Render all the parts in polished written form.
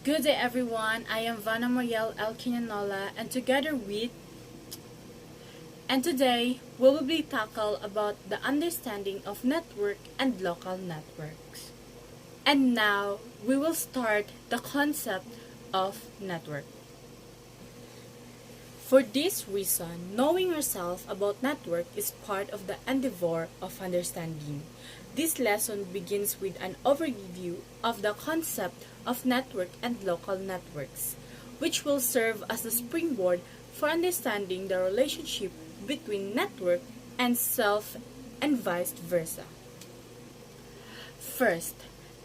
Good day everyone, I am Vanna Moriel Elkinanola and today we will be tackle about the understanding of network and local networks. And now we will start the concept of network. For this reason, knowing yourself about network is part of the endeavor of understanding. This lesson begins with an overview of the concept of network and local networks, which will serve as the springboard for understanding the relationship between network and self and vice versa. First,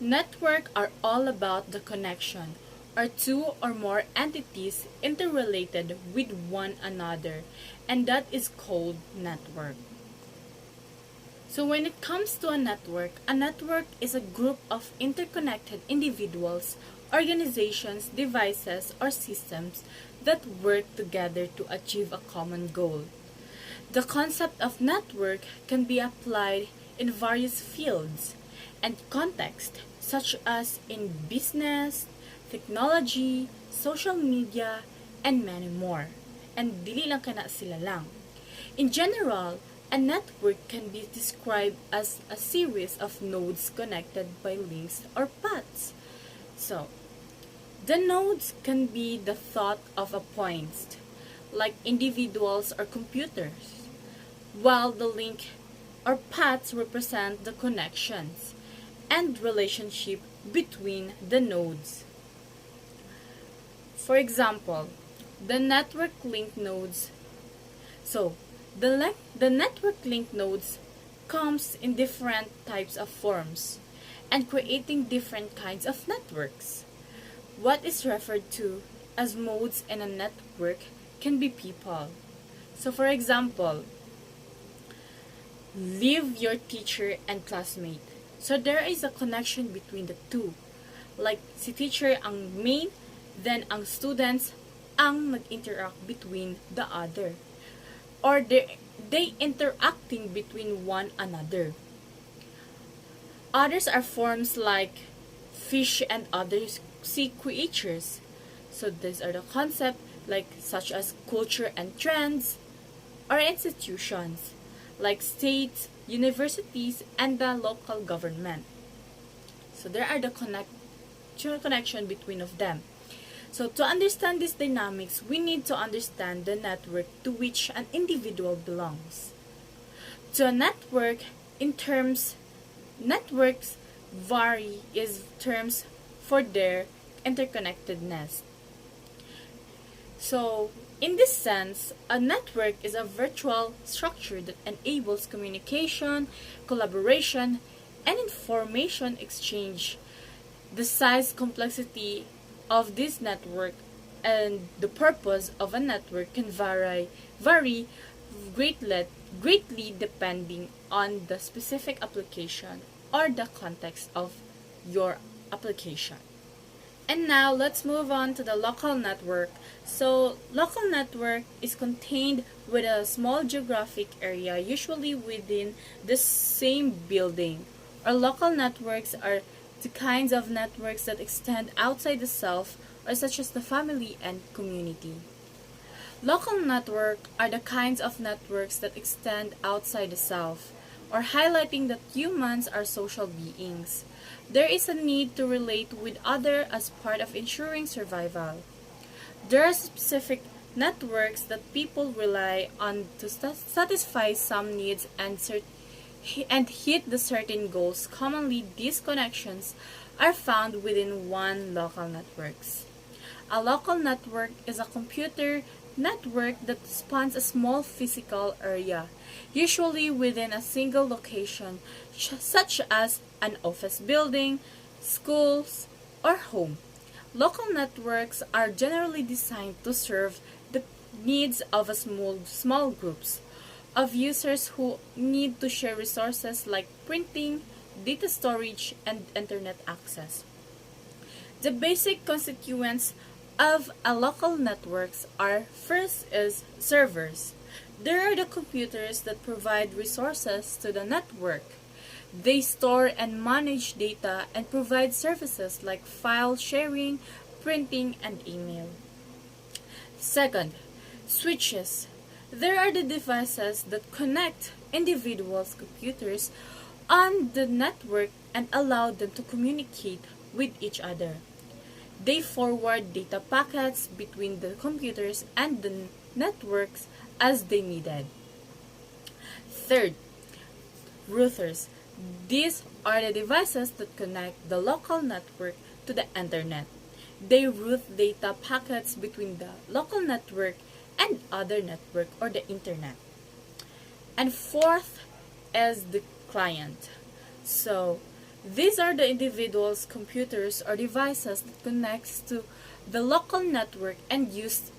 networks are all about the connection or two or more entities interrelated with one another, and that is called network. So when it comes to a network is a group of interconnected individuals, organizations, devices, or systems that work together to achieve a common goal. The concept of network can be applied in various fields and contexts, such as in business, technology, social media, and many more. And dili lang kana sila lang. In general, a network can be described as a series of nodes connected by links or paths. So, the nodes can be the thought of a point, like individuals or computers, while the link or paths represent the connections and relationship between the nodes. For example, the network link nodes. So, the network link nodes comes in different types of forms and creating different kinds of networks. What is referred to as modes in a network can be people. So for example, leave your teacher and classmate. So there is a connection between the two. Like si teacher ang main, then ang students ang nag-interact between the other. Or they interacting between one another. Others are forms like fish and other sea creatures. So these are the concepts like such as culture and trends, or institutions like states, universities, and the local government. So there are the connection between of them. So to understand these dynamics, we need to understand the network to which an individual belongs. To a network, networks vary is terms for their interconnectedness. So, in this sense, a network is a virtual structure that enables communication, collaboration, and information exchange. The size, complexity of this network and the purpose of a network can vary greatly depending on the specific application or the context of your application. And now let's move on to the local network. So local network is contained with a small geographic area, usually within the same building. Or local networks are the kinds of networks that extend outside the self, or such as the family and community. Local networks are the kinds of networks that extend outside the self, or highlighting that humans are social beings. There is a need to relate with others as part of ensuring survival. There are specific networks that people rely on to satisfy some needs and hit the certain goals. Commonly, these connections are found within one local networks. A local network is a computer network that spans a small physical area, usually within a single location, such as an office building, schools, or home. Local networks are generally designed to serve the needs of a small groups of users who need to share resources like printing, data storage, and internet access. The basic constituents of a local networks are: first is servers. There are the computers that provide resources to the network. They store and manage data and provide services like file sharing, printing, and email. Second, switches. There are the devices that connect individuals' computers on the network and allow them to communicate with each other. They forward data packets between the computers and the networks as they needed. Third, routers. These are the devices that connect the local network to the internet. They route data packets between the local network and other network or the internet. And fourth is the client. So these are the individual's computers or devices that connects to the local network and use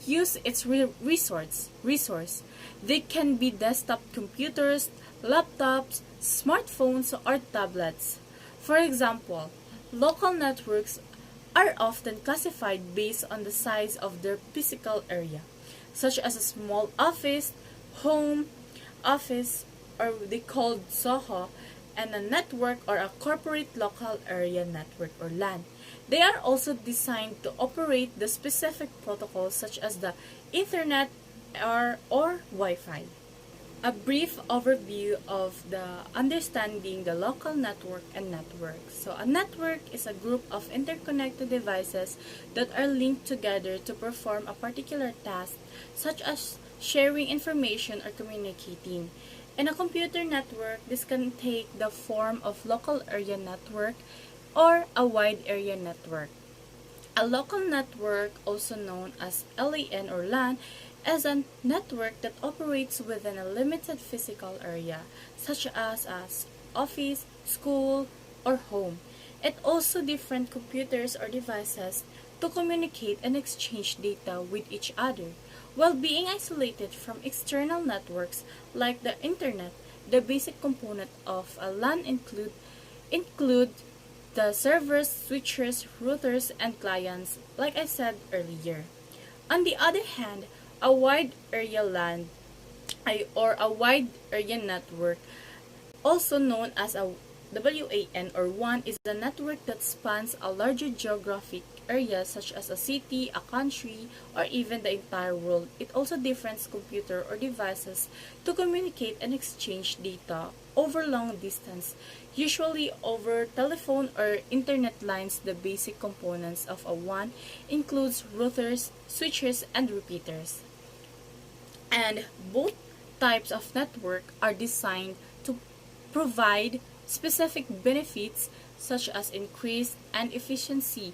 its resource. They can be desktop computers, laptops, smartphones, or tablets. For example, local networks are often classified based on the size of their physical area, such as a small office, home, office, or they called SOHO, and a network or a corporate local area network or LAN. They are also designed to operate the specific protocols such as the Internet or Wi-Fi. A brief overview of the understanding the local network and networks. So a network is a group of interconnected devices that are linked together to perform a particular task, such as sharing information or communicating. In a computer network, this can take the form of local area network or a wide area network. A local network, also known as LAN or LAN, is a network that operates within a limited physical area, such as office, school, or home. It also different computers or devices to communicate and exchange data with each other, while being isolated from external networks like the internet. The basic component of a LAN include the servers, switches, routers, and clients, like I said earlier. On the other hand, a wide area LAN or a wide area network, also known as a WAN or WAN, is a network that spans a larger geographic area such as a city, a country, or even the entire world. It also different computer or devices to communicate and exchange data over long distance, usually over telephone or internet lines. The basic components of a WAN includes routers, switches, and repeaters. And both types of network are designed to provide specific benefits such as increased and efficiency,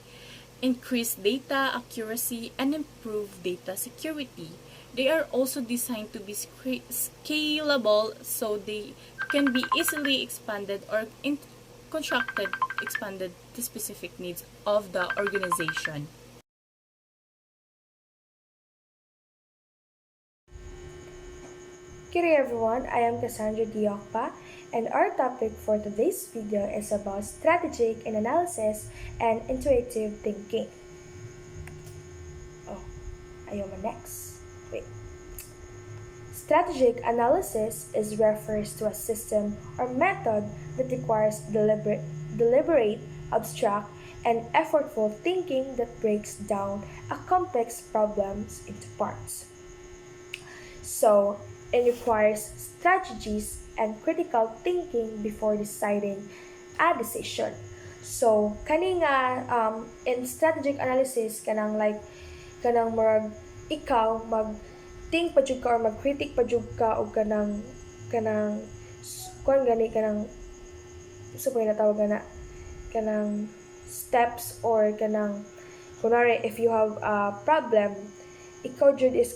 increased data accuracy, and improved data security. They are also designed to be scalable, so they can be easily expanded or expanded to specific needs of the organization. Good day everyone, I am Cassandra Diokpa, and our topic for today's video is about strategic analysis and intuitive thinking. Oh, ayaw man next. Wait. Strategic analysis refers to a system or method that requires deliberate, abstract, and effortful thinking that breaks down a complex problems into parts. So, it requires strategies and critical thinking before deciding a decision. So, kani nga in strategic analysis kanang murag ikaw mag think pa jud ka or mag-critic pa jud ka og kanang kuan gani kanang so ko natawag na kanang steps or kunwari if you have a problem ikaw jud is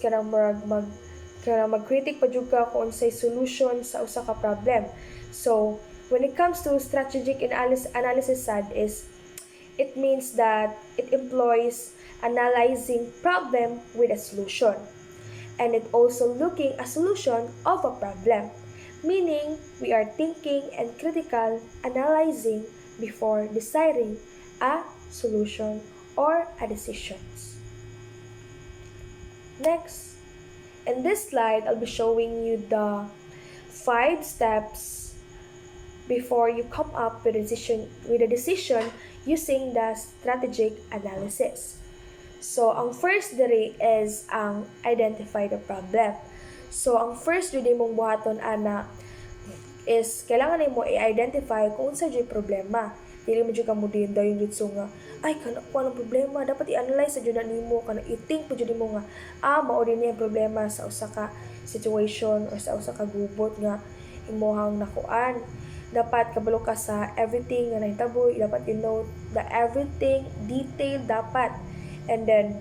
mag-critic pa jud ka kung unsay solution sa usa ka problem. So when it comes to strategic analysis sad is it means that it employs analyzing problem with a solution, and it also looking a solution of a problem, meaning we are thinking and critical analyzing before deciding a solution or a decisions. Next, in this slide, I'll be showing you the 5 steps before you come up with a decision using the strategic analysis. So, ang first diri is ang identify the problem. So, ang first diri mong buhaton ana is kailangan nimo i-identify kung unsa jud problema. Dili mo jud ka mo din dayon jud so nga ay kana ko anong problema dapat i-analyze sa jud na nimo kana i-think po jud nimo nga mao din yung problema sa usa ka situation or sa usa ka gubot nga imuhang nakuan. Dapat kabalo ka sa everything nga nahitabo, dapat you know the everything detail dapat. And then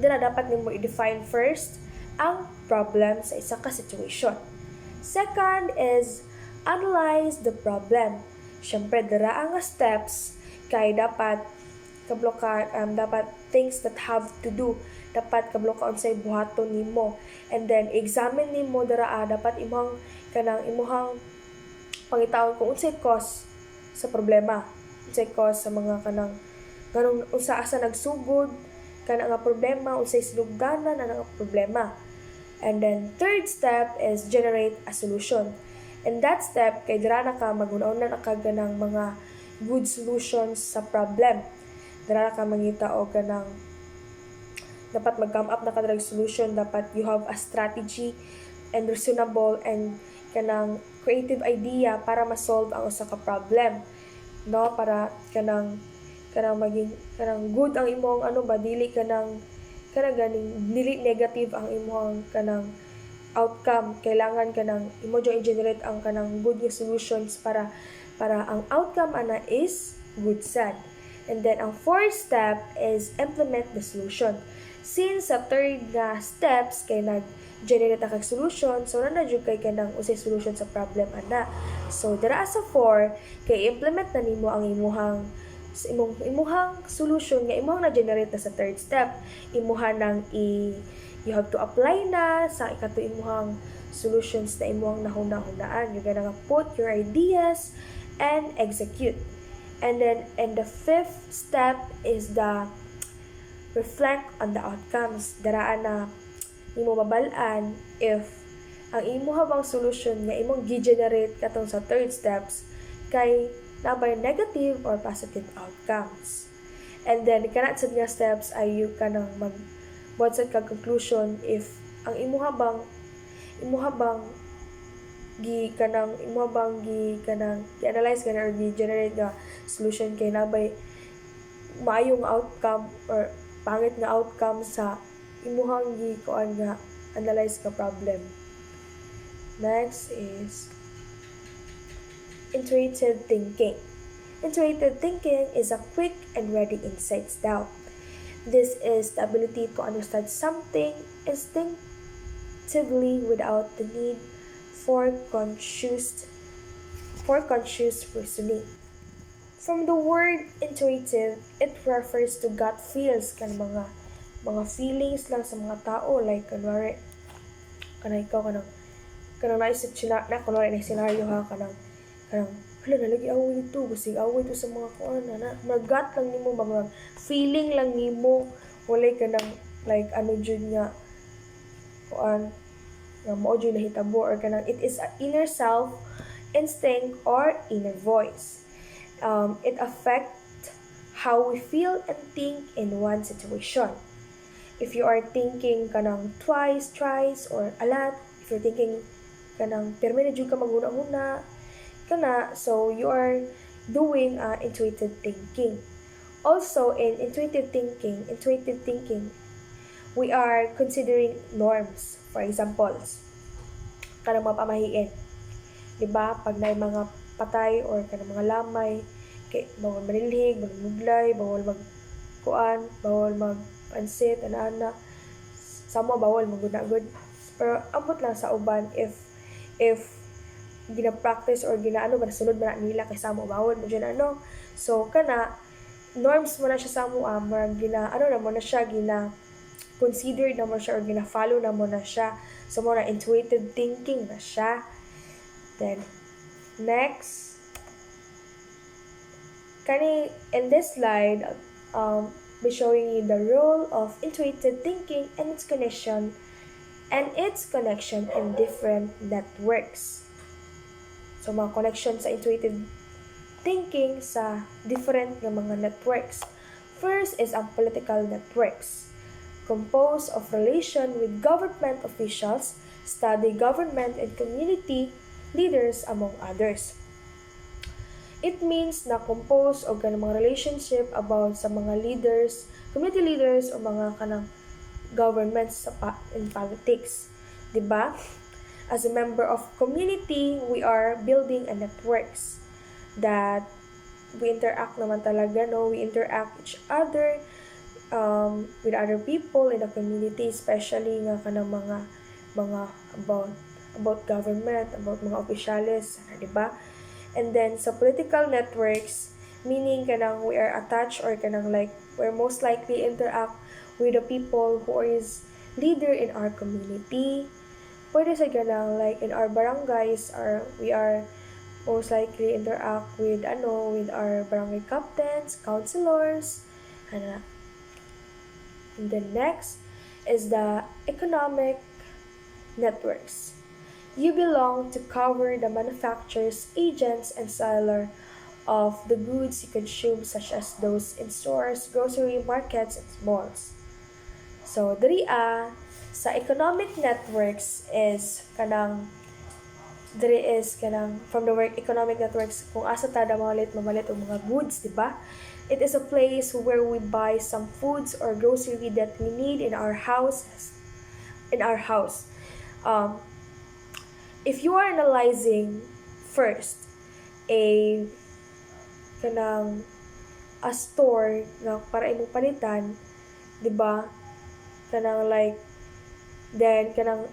dira dapat nimo i-define first ang problem sa isa ka situation. Second is analyze the problem. Syempre dira ang steps kay dapat kablo ka dapat things that have to do dapat kablo ka unsay buhaton nimo, and then examine nimo dira dapat imong imuhang pangitawon kung unsay cause sa problema, unsay cause sa mga kanang ganung unsa asa nagsugod kana nga problema, unsay silugdanan ana nga problema. And then third step is generate a solution. And that step kay dira na ka magun-una na ka ganang mga good solutions sa problem. Dira na ka mangita og ganang dapat mag-come up na ka drug solution, dapat you have a strategy and reasonable and kanang creative idea para ma-solve ang usa ka problem. No, para kanang maging good ang imong dili kanang ganing dili negative ang imong kanang outcome. Kailangan kanang imo jo i-generate ang kanang good nga solutions para ang outcome ana is good sad. And then ang fourth step is implement the solution. Since sa third nga steps kay nag-generate ang solution, so na jud kay kanang usay solution sa problem ana. So dira sa 4 kay implement na nimo ang imuhang solution nga imuhang na-generate na sa third step. Imuhang nang you have to apply na sa ikato imuhang solutions na imuhang nahuna-hunaan. You gotta put your ideas and execute. And then and the fifth step is the reflect on the outcomes. Daraan na imo mabalaan if ang imo habang solution nga imong gi-generate katong sa third steps kay nabay negative or positive outcomes. And then kana sad nga steps ay you kanang buhat sad ka conclusion if ang imo habang i-analyze ka or gi-generate nga solution kay nabay maayong outcome or pangit nga outcome sa imuhang gikuan nga analyze ka problem. Next is intuitive thinking. Intuitive thinking is a quick and ready insights down. This is the ability to understand something instinctively without the need for conscious reasoning. From the word intuitive, it refers to gut feels kan mga feelings lang sa mga tao, like kanwari ikaw naisip siya na kunwari na scenario ha kanang hala nalagi away ito basig away ito sa mga kuan na magat lang nimo mga feeling lang nimo walay kanang like jud nga kuan nga mao jud nahitabo or kanang it is an inner self instinct or inner voice. It affects how we feel and think in one situation. If you are thinking kanang twice or a lot, if you're thinking kanang permi na jud ka maguna-una kana, so you are doing intuitive thinking. Also in intuitive thinking, we are considering norms. For example, kanang mga pamahiin. Diba? Pag na mga patay or kanang mga lamay, kay bawal manilhig, magmudlay, bawal magkuan, bawal magpansit, ana-ana. Samo bawal maguna-good. Pero ambot lang sa uban if gina-practice or sunod man nila kay samo bawal mo dyan so kana norms mo na siya samo marag na mo na siya consider na mo siya or gina-follow na mo na siya, so mo na intuitive thinking na siya. Then next in this slide be showing you the role of intuitive thinking and its connection in different networks. So, mga connection sa intuitive thinking sa different nga mga networks. First is ang political networks, composed of relation with government officials, study government and community leaders among others. It means na compose o ganang mga relationship about sa mga leaders, community leaders o mga kanang governments in politics. 'Di ba? As a member of community, we are building a networks that we interact naman talaga, no? We interact each other with other people in the community, especially nga kanang mga about government, about mga opisyalis, di ba? And then sa political networks, meaning kanang we are attached or kanang like we're most likely interact with the people who is leader in our community. Pwede sa ganang like in our barangays, we are most likely interact with with our barangay captains, councilors, ano. And then next is the economic networks. You belong to cover the manufacturers, agents, and seller of the goods you consume, such as those in stores, grocery markets, and malls. So, sa economic networks is from the word economic networks kung asa ta mamalit og mga goods, di ba? It is a place where we buy some foods or grocery that we need in our house. Um, if you are analyzing first a kanang a store nga para imong palitan, 'di ba? Kanang like then kanang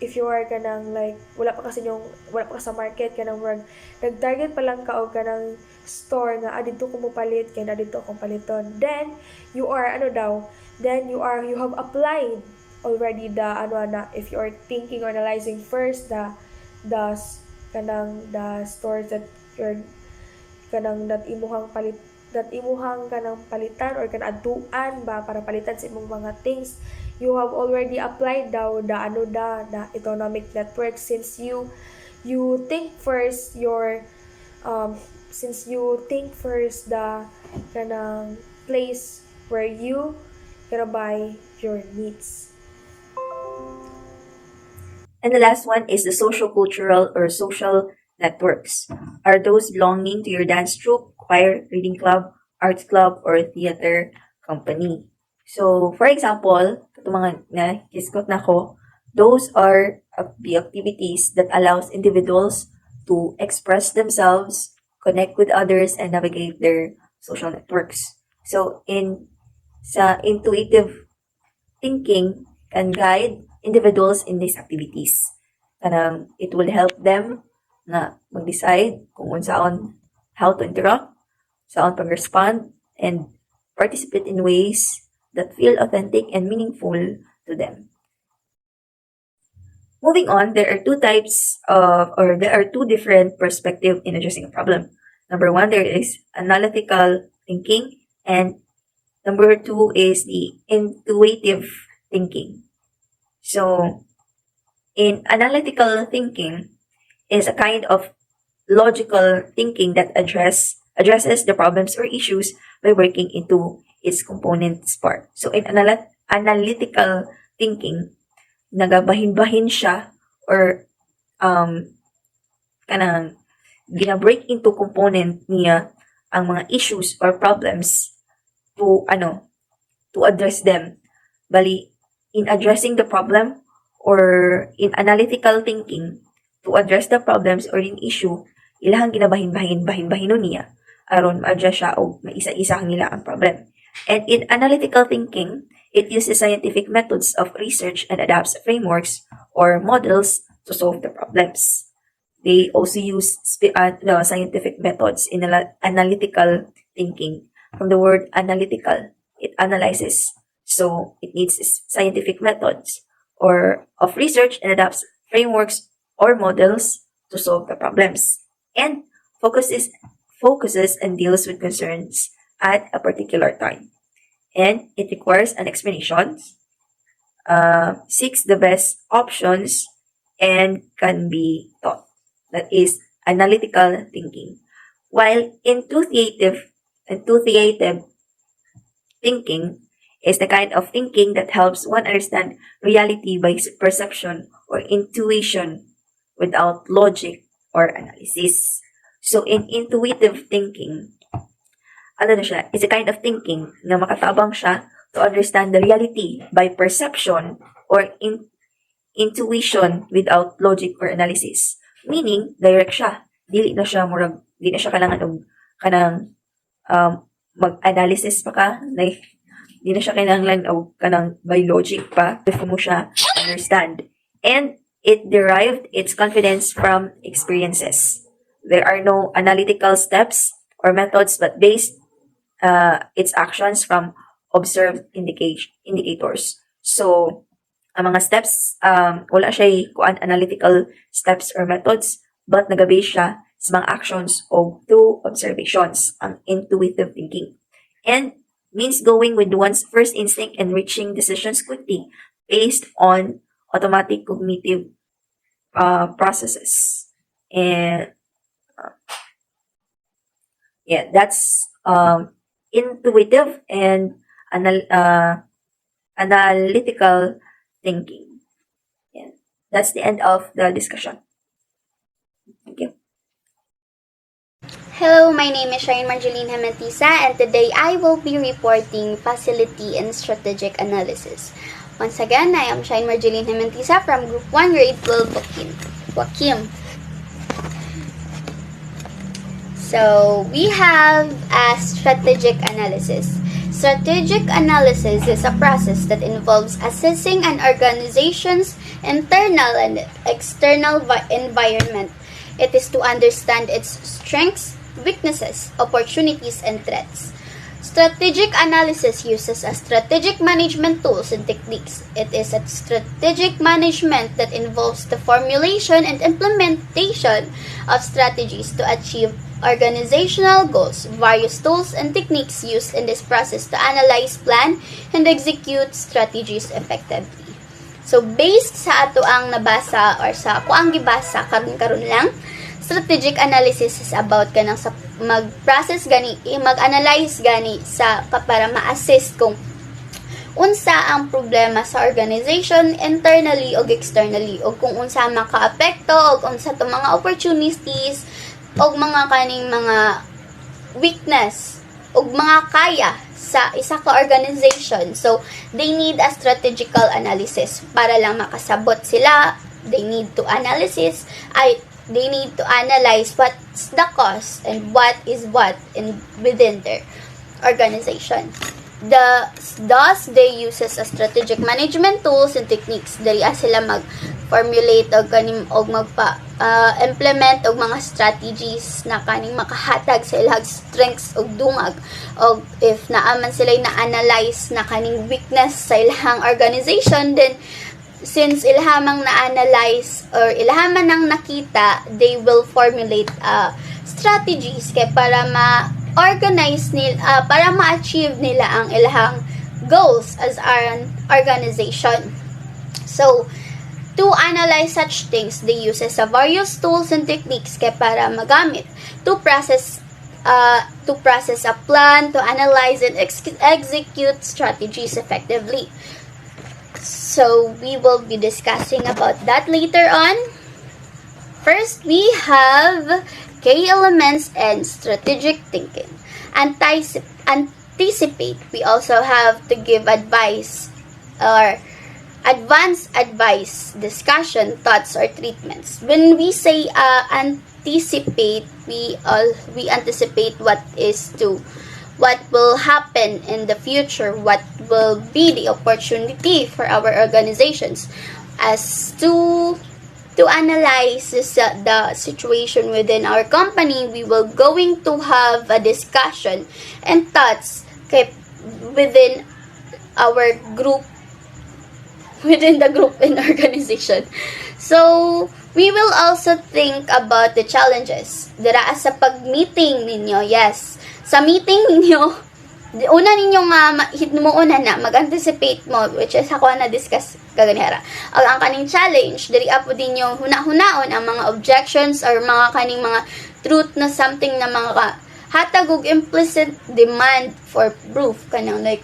if you are kanang like wala pa ka sa market kanang nag-target pa lang ka og kanang store nga didto ko mo palit kay didto akong paliton, then you have applied already if you are thinking or analyzing first the the stores that you're kanang that imuhang kanang palitan or kanang aduan ba para palitan sa imong mga things, you have already applied the economic network you think first the kanang place where you gonna buy your needs. And the last one is the social-cultural or social networks. Are those belonging to your dance troupe, choir, reading club, arts club, or theater company? So, for example, ito mga na-kiskot na ko, those are the activities that allows individuals to express themselves, connect with others, and navigate their social networks. So, sa intuitive thinking can guide individuals in these activities. It will help them na mag-decide kung how to interact, saan pag-respond, and participate in ways that feel authentic and meaningful to them. Moving on, there are two different perspectives in addressing a problem. Number one, there is analytical thinking, and number two is the intuitive thinking. So, in analytical thinking is a kind of logical thinking that addresses the problems or issues by working into its components part. So, in analytical thinking, nagabahin-bahin siya or kanang gina-break into component niya ang mga issues or problems to address them. Bali, in addressing the problem or in analytical thinking, to address the problems or in issue, ilahang ginabahin-bahin niya aron ma-address siya o maisa-isa nila ang problem. And in analytical thinking, it uses scientific methods of research and adapts frameworks or models to solve the problems. They also use scientific methods in analytical thinking. From the word analytical, it analyzes. So it needs scientific methods or of research and adapts frameworks or models to solve the problems. And focuses and deals with concerns at a particular time. And it requires an explanation, seeks the best options, and can be taught. That is analytical thinking. While intuitive thinking is the kind of thinking that helps one understand reality by perception or intuition without logic or analysis. So in intuitive thinking, ano na siya, it's a kind of thinking na makatabang siya to understand the reality by perception or intuition without logic or analysis. Meaning, direct siya. Dili na siya kailangan og kanang mag-analysis pa ka, like, di na siya kailangan og kanang by logic pa if mo siya understand. And it derived its confidence from experiences. There are no analytical steps or methods but based its actions from observed indicators. So, ang mga steps, wala siya kuan analytical steps or methods, but nagabase siya sa mga actions o through observations, ang intuitive thinking. And means going with one's first instinct and reaching decisions quickly based on automatic cognitive processes. And yeah, that's intuitive and analytical thinking. Yeah. That's the end of the discussion. Thank you. Hello, my name is Shine Marjeline Hemetisa, and today I will be reporting Facility and Strategic Analysis. Once again, I am Shine Marjeline Hemetisa from Group 1, Grade 12, Wakim. So, we have a strategic analysis. Strategic analysis is a process that involves assessing an organization's internal and external environment. It is to understand its strengths, weaknesses, opportunities, and threats. Strategic analysis uses a strategic management tools and techniques. It is a strategic management that involves the formulation and implementation of strategies to achieve organizational goals. Various tools and techniques used in this process to analyze, plan, and execute strategies effectively. So, based sa ato ang nabasa or sa ako ang gibasa karon lang, strategic analysis is about kanang sa mag-process gani, mag-analyze gani sa para ma-assess kung unsa ang problema sa organization internally o externally o kung unsa maka-apekto o unsa to mga opportunities o mga kaning mga weakness o mga kaya sa isa ka organization. So, they need a strategical analysis para lang makasabot sila. They need to they need to analyze what's the cost and what is what within their organization. Thus, they uses a strategic management tools and techniques. Dari sila mag-formulate o implement og mga strategies na kaning makahatag sa ilang strengths o dungag o if naaman sila na-analyze na kaning weakness sa ilang organization, then since ilhamang na-analyze or ilhaman nang nakita, they will formulate strategies kay para ma-organize nila, para ma-achieve nila ang ilhang goals as an organization. So, to analyze such things, they uses various tools and techniques kay para magamit to process a plan, to analyze and execute strategies effectively. So, we will be discussing about that later on. First, we have key elements and strategic thinking. Anticipate. We also have to give advice or advance advice, discussion, thoughts, or treatments. When we say anticipate, we anticipate what will happen in the future, what will be the opportunity for our organizations. As to analyze the situation within our company, we will going to have a discussion and thoughts within our group, within the group and organization. So, we will also think about the challenges. Dira sa pag-meeting ninyo, yes. Sa meeting ninyo, una ninyo nga mag-anticipate mo, which is ako na discuss kaganihara. Ang kaning challenge, diri apo din yung huna-hunaon ang mga objections or mga kaning mga truth na something na mga hatag og implicit demand for proof kanang like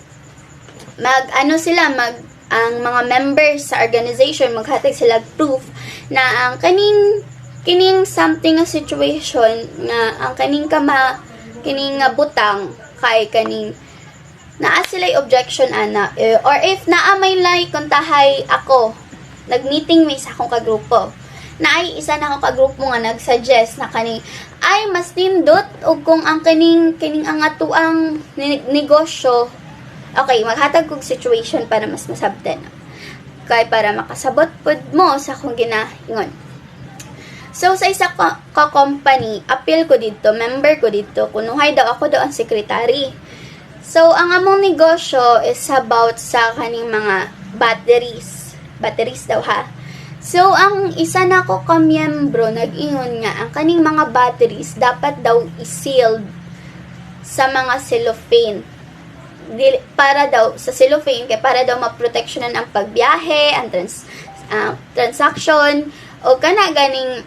ang mga members sa organization maghatag sila proof na ang kining something a situation na ang kining butang kay kaning naa sila'y objection ana or if naa may kontahay ako nagmeeting mi sa akong kagrupo na ay isa na akong kagrupo nga nagsuggest na kaning ay mas nindot og kung ang kining ang atuang negosyo okay maghatag kog situation para mas masabtan kay para makasabot pud mo sa akong ginaingon. So, sa isa ka company, appeal ko dito, member ko dito, kunuhay daw ako ang secretary. So, ang among negosyo is about sa kaning mga batteries. Batteries daw ha. So, ang isa na ko kamiyembro, nag-ingon nga, ang kaning mga batteries dapat daw i-sealed sa mga cellophane. Para daw, sa cellophane, kaya para daw maproteksyonan ang pagbiyahe, ang transaction, o kana ganing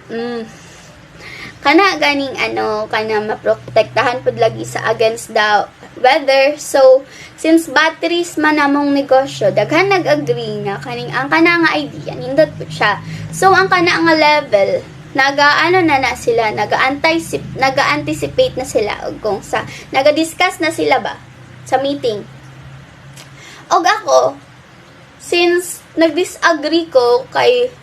maprotektahan pud lagi sa against the weather. So since batteries man namong negosyo daghan nag-agree nga kaning ang kana nga idea nindot pud siya. So ang kana nga level naga-anticipate na sila og kung sa naga-discuss na sila ba sa meeting. Og ako since nag-disagree ko kay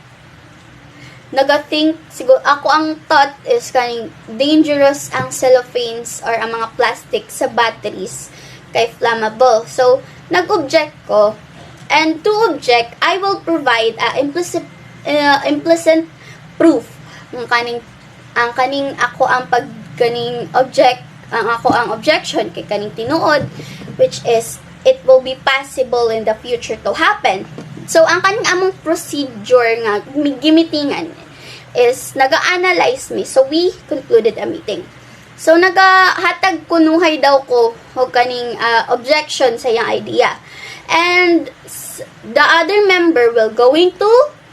nag-think, siguro, ako ang thought is kaning dangerous ang cellophanes or ang mga plastic sa batteries kay flammable. So, nag-object ko. And to object, I will provide implicit proof. Ang kaning ako ang objection kay kaning tinuod, which is, it will be possible in the future to happen. So, ang kaning among procedure nga gimitingan is naga-analyze me. So, we concluded a meeting. So, nagahatag kunuhay daw ko o kaning objection sa iyang idea. And the other member will going to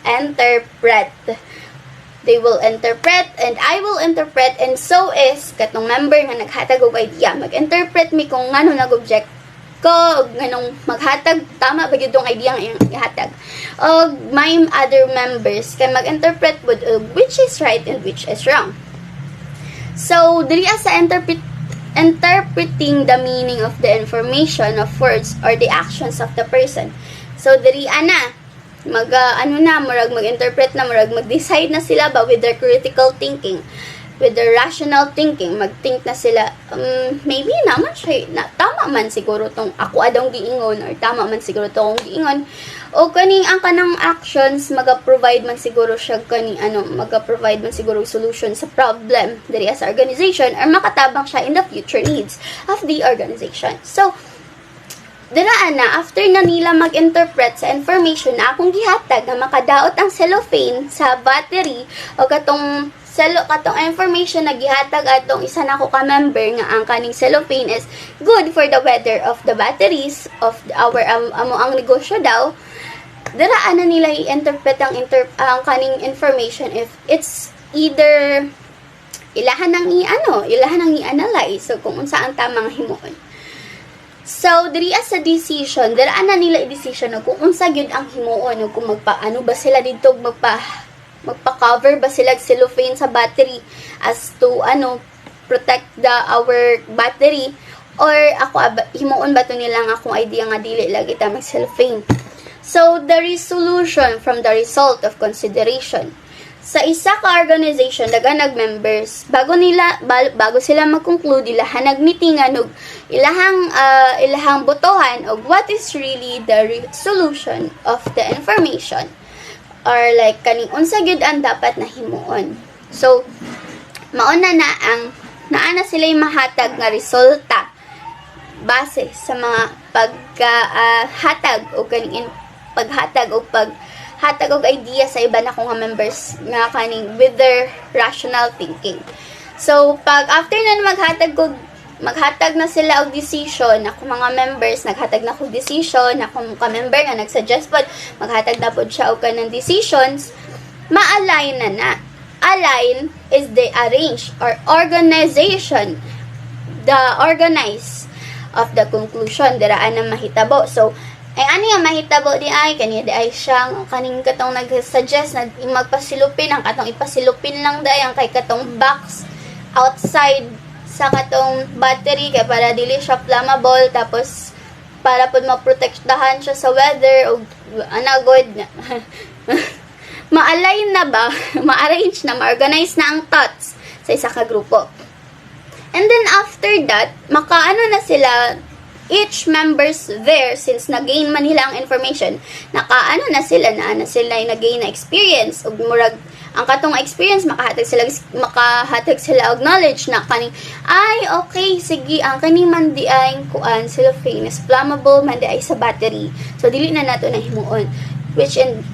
interpret. They will interpret and I will interpret and so is katong member nga naghatag og idea. Mag-interpret mi kung ngano nag-object ko nganong maghatag tama ba gyud tong idea nga ihatag og my other members kay mag-interpret pud which is right and which is wrong. So diri sa interpreting the meaning of the information of words or the actions of the person. So diri ana mag-interpret na mag-decide na sila ba with their critical thinking, with their rational thinking, mag-think na sila, maybe naman siya, tama man siguro tong ako adong giingon, or tama man siguro tong giingon, o kaning ang kanang actions, mag-provide man siguro siya mag-provide man siguro solution sa problem diri sa organization, or makatabang siya in the future needs of the organization. So, diraan na, after na nila mag-interpret sa information na akong gihatag na makadaot ang cellophane sa battery, o katong information na gihatag atong isa na ko ka-member nga ang kaning cellophane is good for the weather of the batteries of our ang negosyo daw. Daraan na nila i-interpret ang kaning information if it's either ilahan nang i-analyze so kung unsa ang tamang himuon. So diri sa decision, daraan na nila i-decision kung unsa gyud ang himuon o kung magpaano ba sila dito magpa-cover ba sila cellophane sa battery as to protect our battery or himuon ba to nila nga akong idea nga dili lagi ta mag cellophane. So the resolution from the result of consideration sa isa ka organization daga nag-members bago sila mag-conclude ilahan nag-meetingan og ilahang botohan og what is really the solution of the information or like kaning unsa gyud ang dapat na himuon. So mauna na naana sila mahatag nga resulta base sa mga paghatag o kaning paghatag og idea sa iba na kong members nga kaning with their rational thinking. So pag after na maghatag na sila og decision, ako mga members naghatag na ko decision, ako mga member nga nagsuggest pod maghatag na pod siya og kanang decisions, ma-align na Align is the arrange or organization, the organize of the conclusion diraan na mahitabo. So ay ano yung mahitabo di ay kaniya di ay siyang kaning katong nag-suggest na magpasilupin ang katong ipasilupin lang day ang kay katong box outside sa katong battery kay para dili siya flammable, tapos para pud maprotektahan siya sa weather o anagod na ma-align na ba, ma-arrange na, ma-organize na ang thoughts sa isa ka grupo. And then after that, makaano na sila, each members there, since nag-gain man nila ang information, nakaano na sila yung nag-gain na experience, ug murag, ang katong experience, makahatag sila og knowledge na kaning, ay, okay, sige, ang kaning man di ay kuan, cellophane is flammable man di ay sa battery. So, dili na nato na himuon. Which in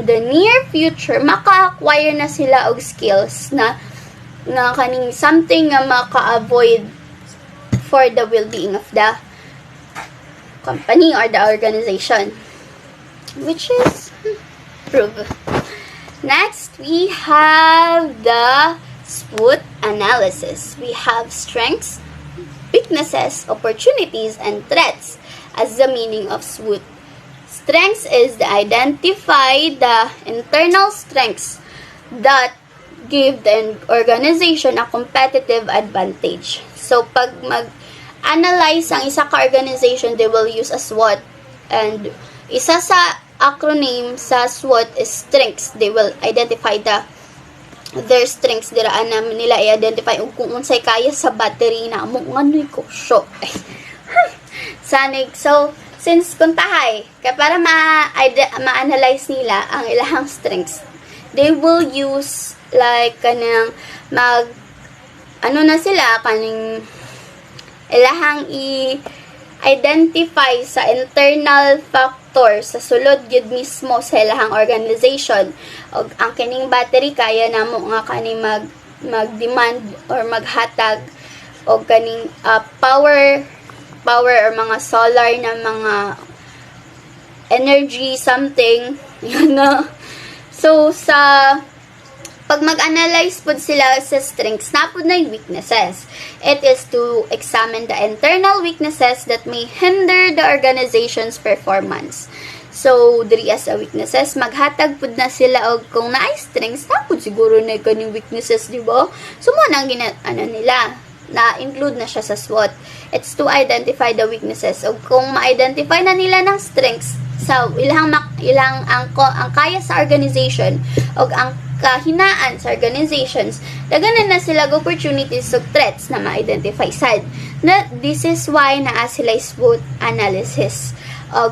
the near future, maka-acquire na sila og skills na kaning something nga maka-avoid for the well-being of the company or the organization, which is proof. Next, we have the SWOT analysis. We have strengths, weaknesses, opportunities, and threats as the meaning of SWOT. Strengths is to identify the internal strengths that give the organization a competitive advantage. So, pag mag-analyze ang isa ka organization, they will use a SWOT. And isa sa acronym sa SWOT is strengths. They will identify their strengths. Diraan namin nila i-identify kung unsay kaya sa battery na mo nganoy ko show. Sanig. So, since kuntahay, kaya para ma-analyze nila ang ilahang strengths, they will use like kanang ilahang i-identify sa internal factor sa sulod yun mismo sa ilahang organization. O ang kining battery kaya namo nga kaning mag-demand or maghatag o kaning power or mga solar na mga energy something yun na. So pag mag-analyze po sila sa strengths, na po na yung weaknesses. It is to examine the internal weaknesses that may hinder the organization's performance. So, diri as a weaknesses, maghatag po na sila og kung naay strengths, na po siguro na kaning weaknesses, di ba? So, mo nang nila, na-include na siya sa SWOT. It's to identify the weaknesses. O kung ma-identify na nila ng strengths sa ilang ang kaya sa organization o ang kahinaan sa organizations, daganan na sila opportunities o threats na ma-identify sad. This is why naa sila SWOT analysis.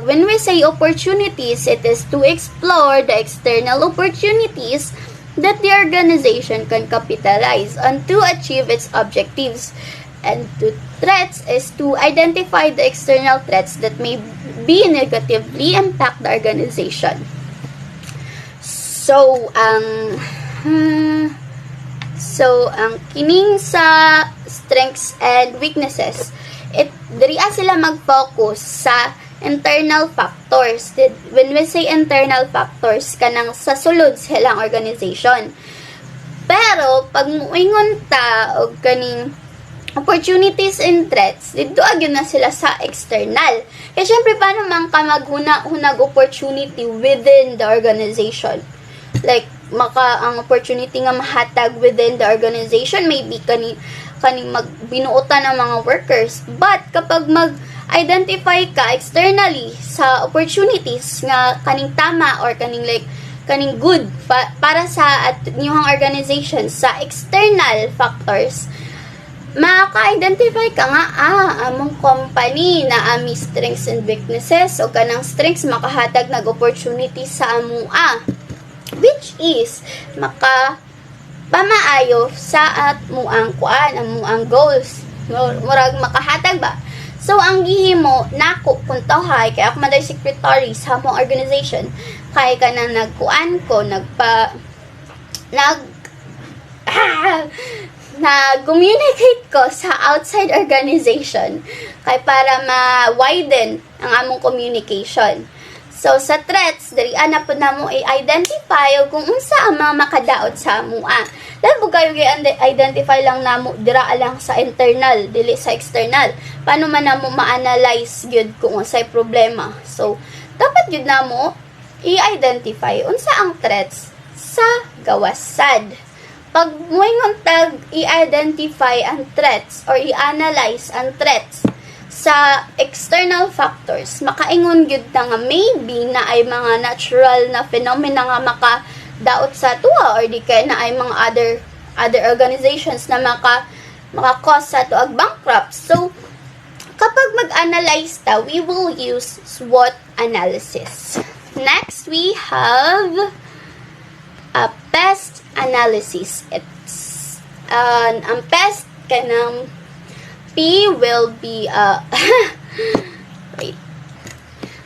When we say opportunities, it is to explore the external opportunities that the organization can capitalize on to achieve its objectives. And to threats is to identify the external threats that may be negatively impact the organization. So, ang kining sa strengths and weaknesses, diri sila mag-focus sa internal factors. When we say internal factors, kanang sa sulod sa ilang organization. Pero, pag muingon ta og kaning opportunities and threats, dito agyon na sila sa external. Kaya syempre, paano man ka maghunag opportunity within the organization? Like, ang opportunity nga mahatag within the organization, maybe kaning magbinuotan ng mga workers. But, kapag mag-identify ka externally sa opportunities nga kaning tama or kaning good para sa inyong organization sa external factors, maka-identify ka nga, among company na ami strengths and weaknesses o kanang strengths makahatag nag opportunity sa amua, which is pamaayo sa amuang goals. Murag makahatag ba? So, ang gihimo, nako, kung tawhay, kaya ako maday secretary sa among organization, kaya ka na na-communicate ko sa outside organization kaya para ma-widen ang among communication. So sa threats diri ana pud namo i-identify og kung unsa ang mga makadaot sa amoa. Labo kayo i-identify lang namo dira lang sa internal dili sa external. Paano man namo ma-analyze gyud kung unsay problema. So dapat gyud namo i-identify unsa ang threats sa gawas sad. Pag moingon tag i-identify ang threats or i-analyze ang threats sa external factors, makaingon gyud ta nga maybe na ay mga natural na phenomena nga makadaot sa tuwa or di kay na ay mga other organizations na maka-cause sa tuag bankrupt. So kapag mag-analyze ta, we will use SWOT analysis. Next, we have a pest analysis. It's ang pest kanang P will be wait.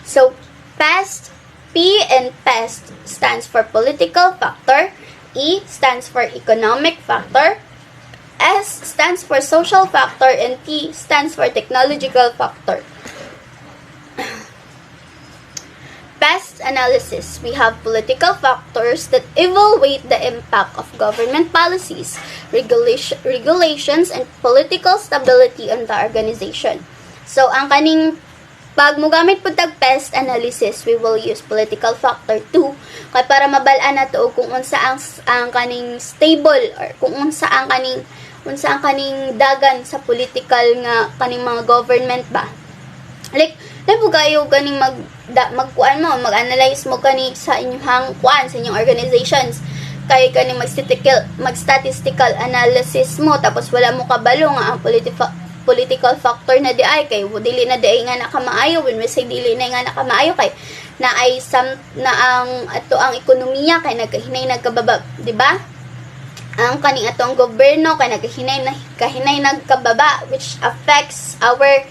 So pest, P in pest stands for political factor, E stands for economic factor, S stands for social factor, and T stands for technological factor. Pest analysis, we have political factors that evaluate the impact of government policies, regulations, and political stability on the organization. So, ang kaning pag mugamit po tag pest analysis, we will use political factor 2 kay para mabalaan nato kung unsa ang kaning stable or kung unsa ang kaning dagan sa political nga kaning mga government ba. Like, po kayo ganing magkuan mo, mag-analyze mo kani sa inyong kuan, sa inyong organizations. Kay kaning mag-statistical analysis mo, tapos wala mo kabalo nga ang political factor na di ay, kay dili na di nga nakamaayo, when we say dili na nga nakamaayo, kay na ay ang ekonomiya, kay nagkahinay nagkababa, di ba? Ang kaning atong gobyerno, kay nagkahinay nagkababa, which affects our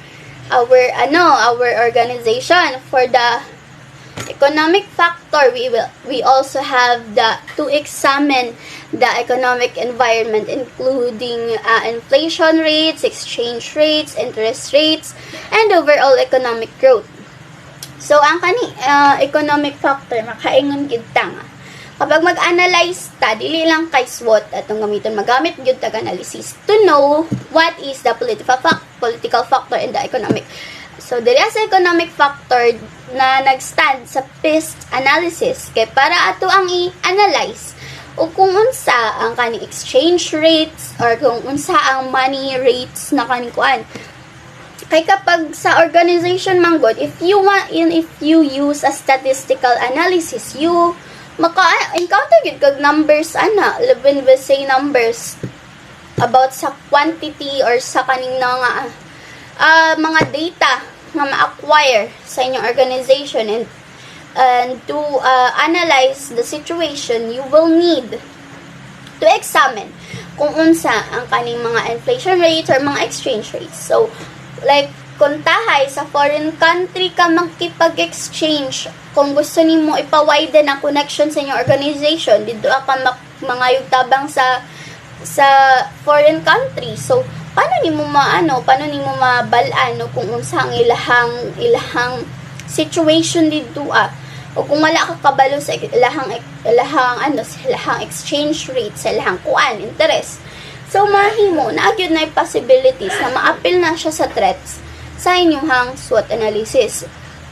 organization. For the economic factor, we also have to examine the economic environment, including inflation rates, exchange rates, interest rates, and overall economic growth. So ang economic factor makaingon gid ta nga kapag mag-analyze ta, dili lang kay SWOT atong gamiton, magamit gyud tag analysis to know what is the political factor and the economic. So diri sa economic factor na nagstand sa pest analysis kay para ato ang i-analyze o kung unsa ang kaning exchange rates or kung unsa ang money rates na kaning kuan. Kay kapag sa organization manggod, if you use a statistical analysis, you maka-encounter yun kag numbers when we say numbers about sa quantity or sa kaning mga data nga ma-acquire sa inyong organization, and to analyze the situation, you will need to examine kung unsa ang kaning mga inflation rates or mga exchange rates. So like kung tahay sa foreign country ka makipag-exchange, kung gusto nimo ipa-widen ang connection sa inyong organization, dito ka mangayog tabang sa foreign country. So, paano nimo mabalaan kung unsa ang ilahang situation dito o kung wala ka kabalo sa ilahang exchange rate, sa ilahang kuan, interest. So, mahimo na gyud na possibilities na ma-appeal na siya sa threats sa inyong SWOT analysis.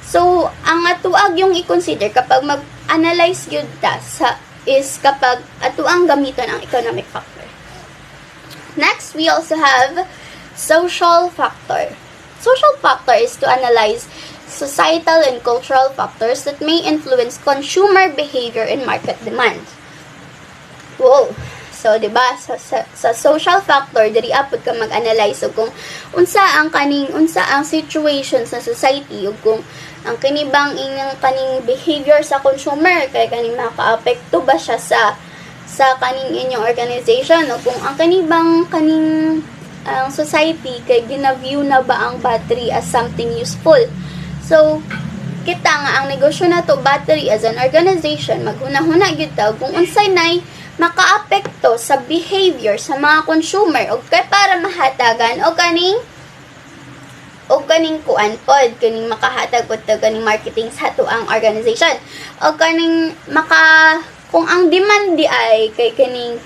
So, ang atuag yung i-consider kapag mag-analyze yun is kapag atuang gamiton ang economic factor. Next, we also have social factor. Social factor is to analyze societal and cultural factors that may influence consumer behavior and market demand. Wow! So, diba, sa social factor, diri apod ka mag-analyze o kung unsa ang situation sa society o kung ang kanibang inyong kaning behavior sa consumer, kay kaning maka-apekto ba siya sa kaning inyong organization o kung ang kanibang ang society kay gina-view na ba ang battery as something useful. So, kita nga ang negosyo na to battery as an organization, maghuna-huna gyud ta kung unsay nay maka-apekto sa behavior sa mga consumer o kay para mahatagan o kaning o kaning kuan pod kaning makahatag pod kaning marketing sa ato ang organization o kaning kung ang demand di ay kaning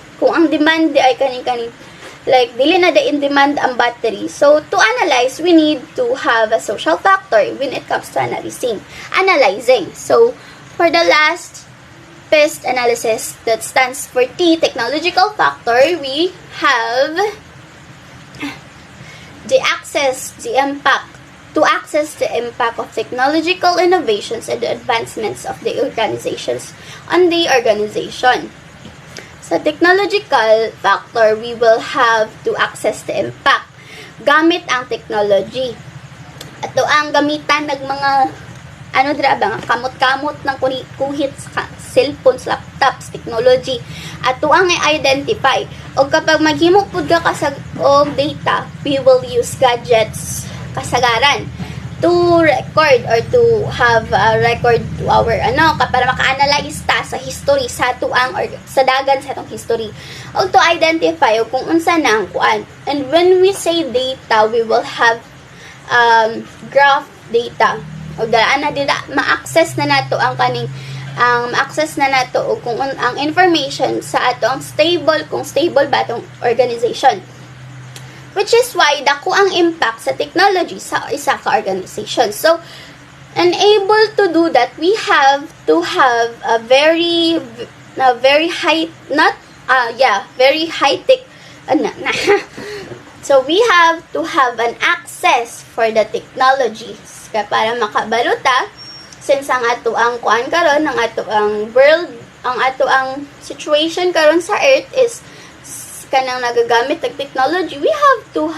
like dili na da in demand ang battery. So to analyze, we need to have a social factor when it comes to analyzing. So for the last PEST analysis, that stands for T, technological factor, we have to access the impact of technological innovations and the advancements of the organizations on the organization. Sa technological factor, we will have to access the impact gamit ang technology. Ato ang gamitan ng mga kamot-kamot ng kuhit sa cellphones, laptops, technology. Ato ang i-identify. O kapag maghimo pud ka og data, we will use gadgets kasagaran to record or to have a record to our para maka-analyze ta sa history sa tuang or sa dagan sa atong history o to identify o kung unsa na ang kuan. And when we say data, we will have graph data o daan na dida ma-access na nato ang kaning ma-access na nato o kung ang information sa ato ang kung stable ba atong organization. Which is why dako ang impact sa technology sa isa ka organization. So, and able to do that, we have to have a very high tech. So, we have to have an access for the technologies para makabaluta since ang ato ang kuan karon, ang ato ang world, ang ato ang situation karon sa earth is kanang nagagamit ng technology. We have to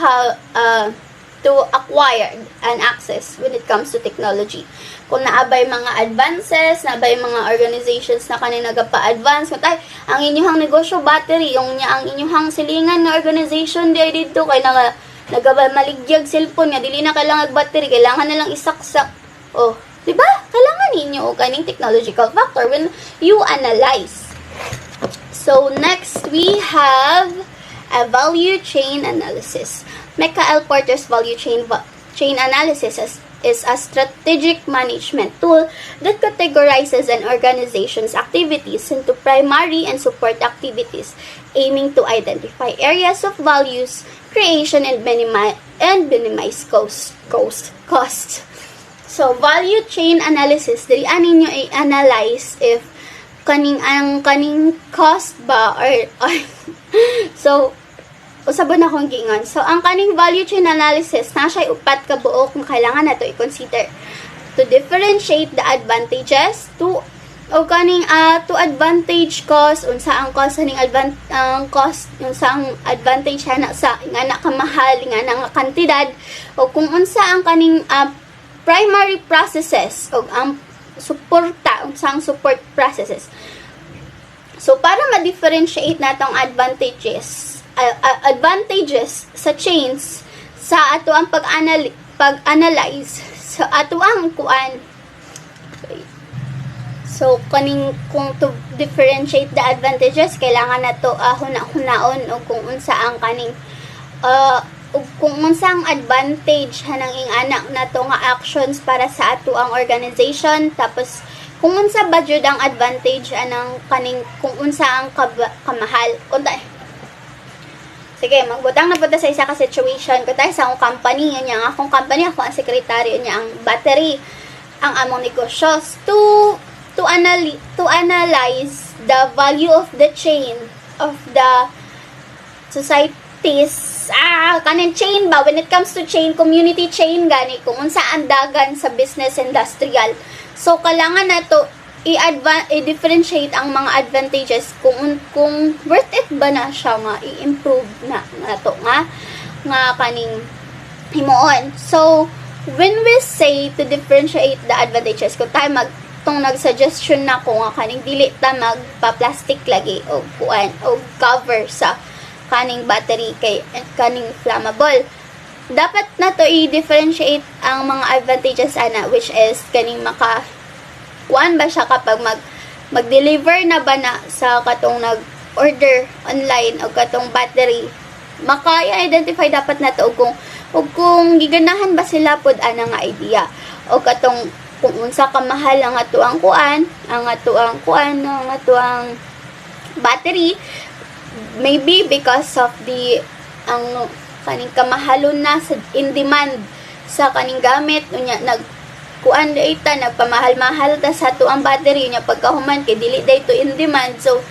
acquire an access when it comes to technology. Kung naabay mga advances, naabay mga organizations na kanang nagapa-advance, kung ang inyong negosyo battery, ang inyong silingan na organization di dito kay nagabamaligyag cellphone nga dili na kailangan battery, kailangan na lang isaksak. Oh, di ba? Kailangan ninyo o kaning technological factor when you analyze. So, next, we have a value chain analysis. Michael Porter's value chain analysis is a strategic management tool that categorizes an organization's activities into primary and support activities, aiming to identify areas of values creation and minimize cost. So, value chain analysis, dili anin nyo i-analyze if kaning cost ba or so usabon na akong gingon. So ang kaning value chain analysis na siya upat ka buok kung kailangan nato i-consider to differentiate the advantages to advantage cost unsa ang cost ning cost unsa ang advantage na sa nga kamahal nga kantidad o kung unsa ang kaning primary processes o ang unsang support processes. So, para ma-differentiate natong advantages sa chains sa ato ang pag-analyze sa ato ang kuan. So, kung to differentiate the advantages, kailangan nato hunaon o kung unsa ang kung unsang advantage hanang anak nato nga actions para sa ato ang organization, tapos kung unsa ba jud ang advantage anang kung unsa ang kamahal sige, magbutang na po sa isa ka situation ko tayo sa akong company, yun yung akong company, ako ang sekretaryo niya ang battery ang among negosyo to analyze the value of the chain of the society kanin chain ba when it comes to chain, community chain gani kung unsa ang dagan sa business industrial. So kailangan nato i-differentiate ang mga advantages kung worth it ba na siya nga i-improve na nato nga kaning himuon. So when we say to differentiate the advantages, kung tayo nag-suggestion na ko nga kaning dili ta magpa-plastic lagi o kuan o cover sa kaning battery kay kaning flammable, dapat na to i-differentiate ang mga advantages which is kaning kuan ba siya kapag mag-deliver na ba na sa katong nag-order online o katong battery, maka-identify dapat na to kung o kung giganahan ba sila pod ana nga idea o katong kung unsa kamahal ang atuang kuan battery, maybe because of ang kaning kamahalon na sa in demand sa kaning gamit unya kuan data nagpamahal-mahal ta sa tuang battery nya pagkahuman kay dili dayto in demand, so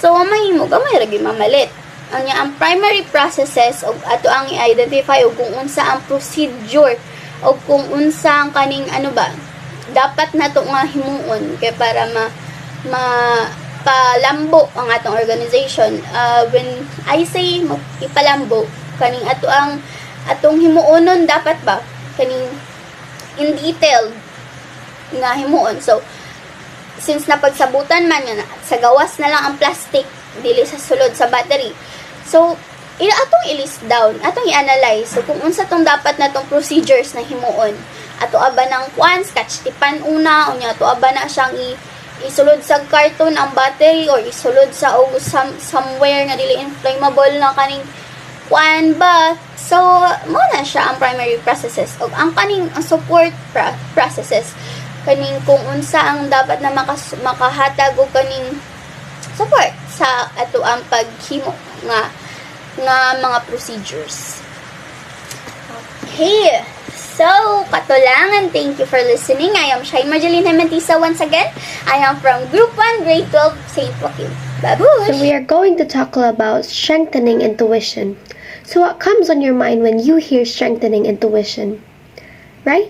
mahimo gamay ra gyud mamalit. Anya ang primary processes og ato ang i-identify og kung unsa ang procedure o kung unsa ang kaning dapat nato nga himuon kay para palambo ang atong organization. When I say ipalambo kaning atong himuonon dapat ba kaning in detail nga himuon. So since napagsabutan man yan sa gawas na lang ang plastic dili sa sulod sa battery, so atong i-list down, atong i-analyze so kung unsa tong dapat natong procedures na himuon. Ato aba ng scotch tipan una unya ato aba na siyang isulod sa carton ang battery or isulod sa somewhere nga dili inflammable na kaning ba. So mo na siya ang primary processes og ang kaning support processes kaning kung unsa ang dapat na makahatag og kaning support sa ato ang paghimo nga mga procedures. Okay. So, katulangan, thank you for listening. I am Shai Marjeline Hementisa once again. I am from Group 1, Grade 12, St. Joaquin. Babush! So we are going to talk about strengthening intuition. So what comes on your mind when you hear strengthening intuition? Right?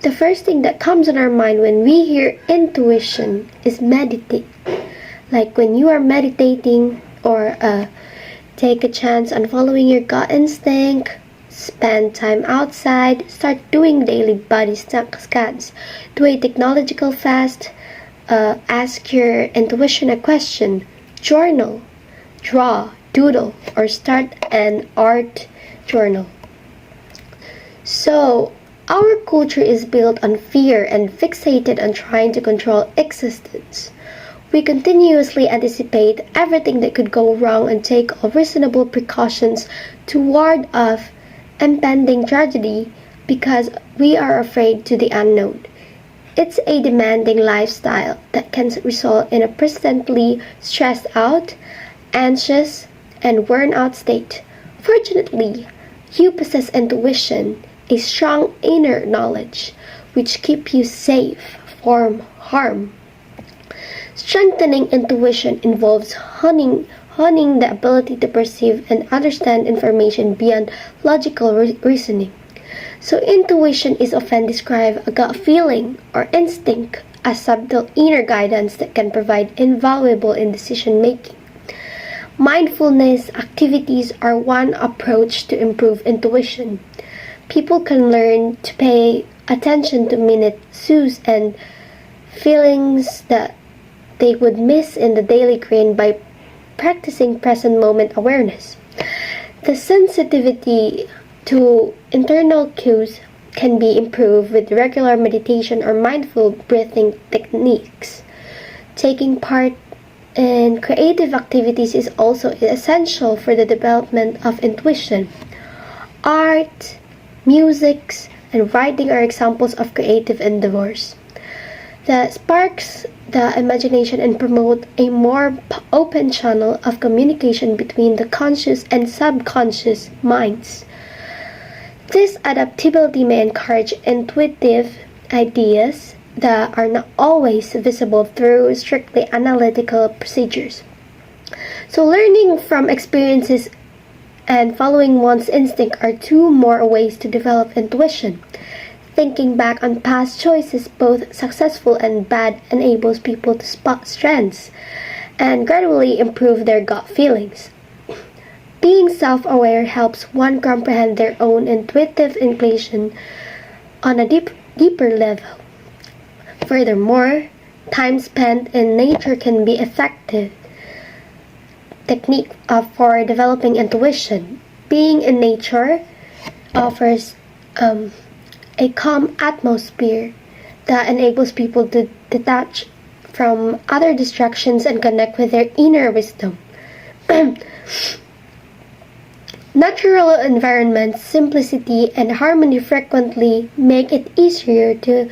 The first thing that comes on our mind when we hear intuition is meditate. Like when you are meditating or take a chance on following your gut instinct, spend time outside, start doing daily body scans, do a technological fast, ask your intuition a question, journal, draw, doodle, or start an art journal. So, our culture is built on fear and fixated on trying to control existence. We continuously anticipate everything that could go wrong and take all reasonable precautions to ward off impending tragedy because we are afraid to the unknown. It's a demanding lifestyle that can result in a persistently stressed out, anxious, and worn out state. Fortunately, you possess intuition, a strong inner knowledge, which keep you safe from harm. Strengthening intuition involves honing the ability to perceive and understand information beyond logical reasoning. So intuition is often described a gut feeling or instinct, a subtle inner guidance that can provide invaluable in decision making. Mindfulness activities are one approach to improve intuition. People can learn to pay attention to minutiae and feelings that they would miss in the daily grind by practicing present moment awareness. The sensitivity to internal cues can be improved with regular meditation or mindful breathing techniques. Taking part in creative activities is also essential for the development of intuition. Art, music, and writing are examples of creative endeavors that sparks the imagination and promote a more open channel of communication between the conscious and subconscious minds. This adaptability may encourage intuitive ideas that are not always visible through strictly analytical procedures. So learning from experiences and following one's instinct are two more ways to develop intuition. Thinking back on past choices, both successful and bad, enables people to spot trends and gradually improve their gut feelings. Being self-aware helps one comprehend their own intuitive inclination on a deeper level. Furthermore, time spent in nature can be effective technique for developing intuition. Being in nature offers a calm atmosphere that enables people to detach from other distractions and connect with their inner wisdom. Natural environments, simplicity, and harmony frequently make it easier to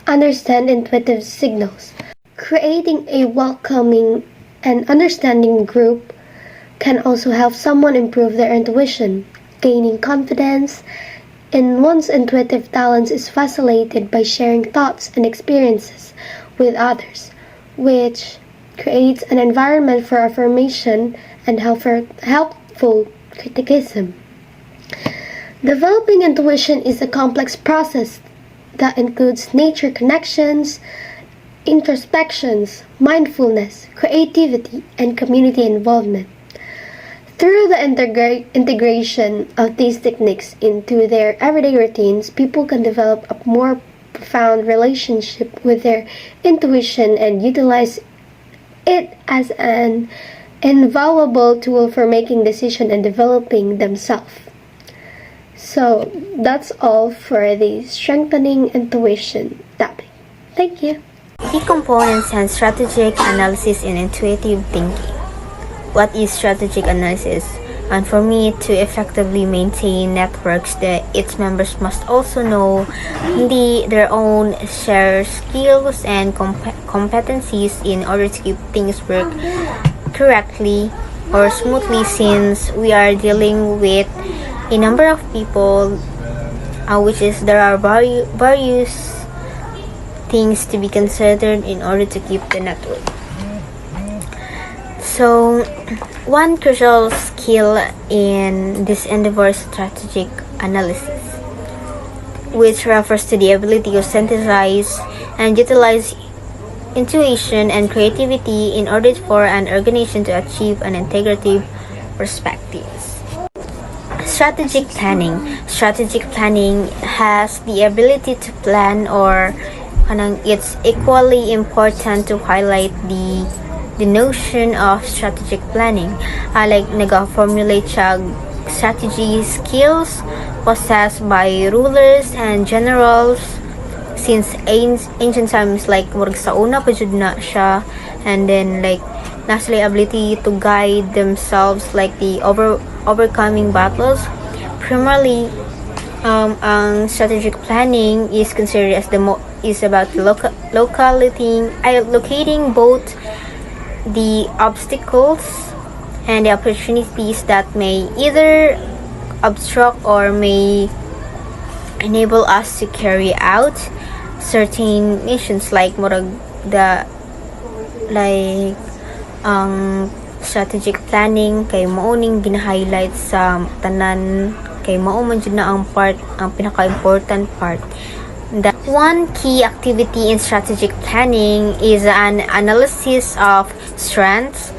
understand intuitive signals. Creating a welcoming and understanding group can also help someone improve their intuition. Gaining confidence in one's intuitive talents is facilitated by sharing thoughts and experiences with others, which creates an environment for affirmation and helpful criticism. Developing intuition is a complex process that includes nature connections, introspections, mindfulness, creativity, and community involvement. Through the integration of these techniques into their everyday routines, people can develop a more profound relationship with their intuition and utilize it as an invaluable tool for making decisions and developing themselves. So that's all for the strengthening intuition topic. Thank you. Key components and strategic analysis in intuitive thinking. What is strategic analysis? And for me to effectively maintain networks, its members must also know their own shared skills and competencies in order to keep things work correctly or smoothly, since we are dealing with a number of people, which is there are various things to be considered in order to keep the network. So, one crucial skill in this endeavor is strategic analysis, which refers to the ability to synthesize and utilize intuition and creativity in order for an organization to achieve an integrative perspective. Strategic planning. Strategic planning has the ability to plan, or it's equally important to highlight the notion of strategic planning. Like nag-formulate siya strategy skills possessed by rulers and generals since ancient times, like murag sa una pa jud na siya, and then like nasa ability to guide themselves, like the overcoming battles. Primarily, ang strategic planning is considered as is about locating both the obstacles and the opportunities that may either obstruct or may enable us to carry out certain missions, like strategic planning kay mao ning gina-highlight sa tanan, kay mao man jud na ang pinaka-important part. That one key activity in strategic planning is an analysis of strengths,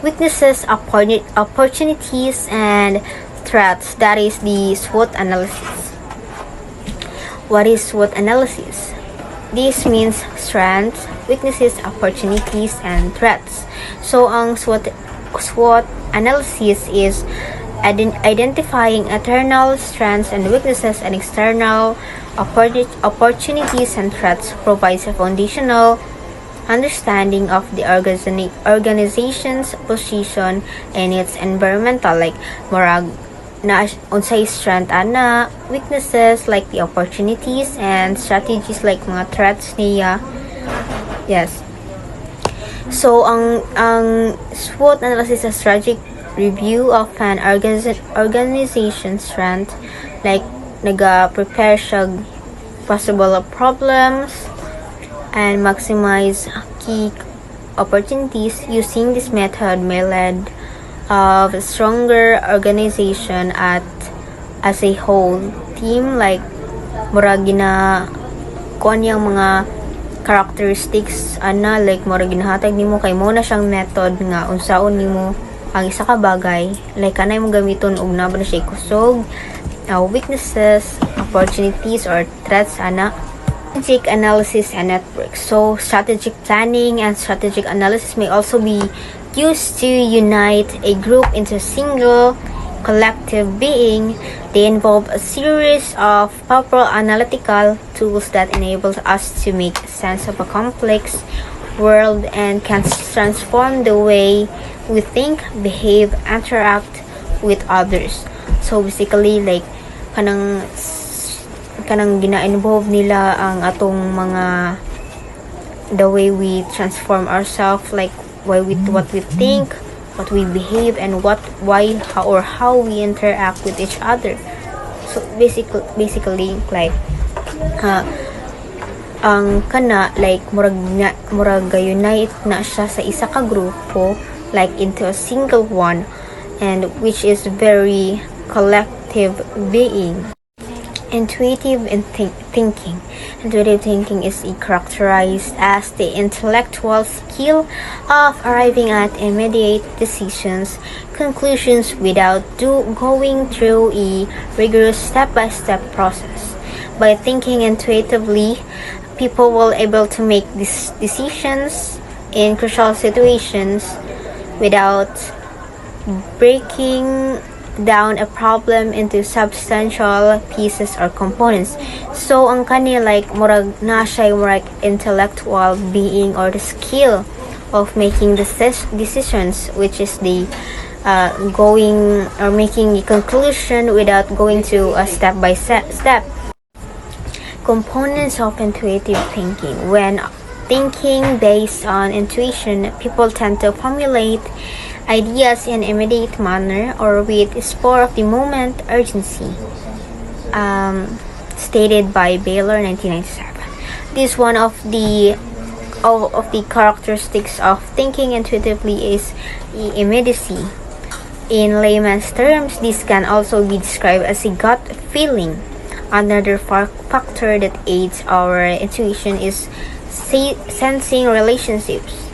weaknesses, opportunities, and threats. That is the SWOT analysis. What is SWOT analysis? This means strengths, weaknesses, opportunities, and threats. So, ang SWOT analysis is identifying internal strengths and weaknesses and external opportunities and threats. Provides a foundational understanding of the organization's position and its environmental, like murag na unsay strength ana, weaknesses like the opportunities, and strategies like mga threats niya. Yes. So ang SWOT analysis is a strategic review of an organization's strength, like naga-prepare siya possible problems and maximize key opportunities. Using this method may lead of a stronger organization as a whole team, like murag gina kuan yang mga characteristics ana, like murag ginahatag nimo kay mo na siyang method nga unsaon nimo ang isa ka bagay, like kanay mo gamiton og na ba na siya kusog, weaknesses, opportunities, or threats ana. Strategic analysis and network. So strategic planning and strategic analysis may also be used to unite a group into a single collective being. They involve a series of powerful analytical tools that enable us to make sense of a complex world and can transform the way we think, behave, interact with others. So basically like kanang gina-involve nila ang atong mga the way we transform ourselves, like what we think, what we behave, and how we interact with each other. So basically like ang kana like murag unite na siya sa isa ka grupo, like into a single one, and which is very collective being. Intuitive thinking. Intuitive thinking is characterized as the intellectual skill of arriving at immediate decisions, conclusions without going through a rigorous step-by-step process. By thinking intuitively, people will able to make these decisions in crucial situations without breaking down a problem into substantial pieces or components. So ang kani like murag na siya murag intellectual being or the skill of making decisions, which is the going or making a conclusion without going to a step by step. Components of intuitive thinking. When thinking based on intuition, people tend to formulate ideas in immediate manner or with spur of the moment urgency, stated by Baylor 1997. This one of the characteristics of thinking intuitively is immediacy. In layman's terms, this can also be described as a gut feeling. Another factor that aids our intuition is sensing relationships.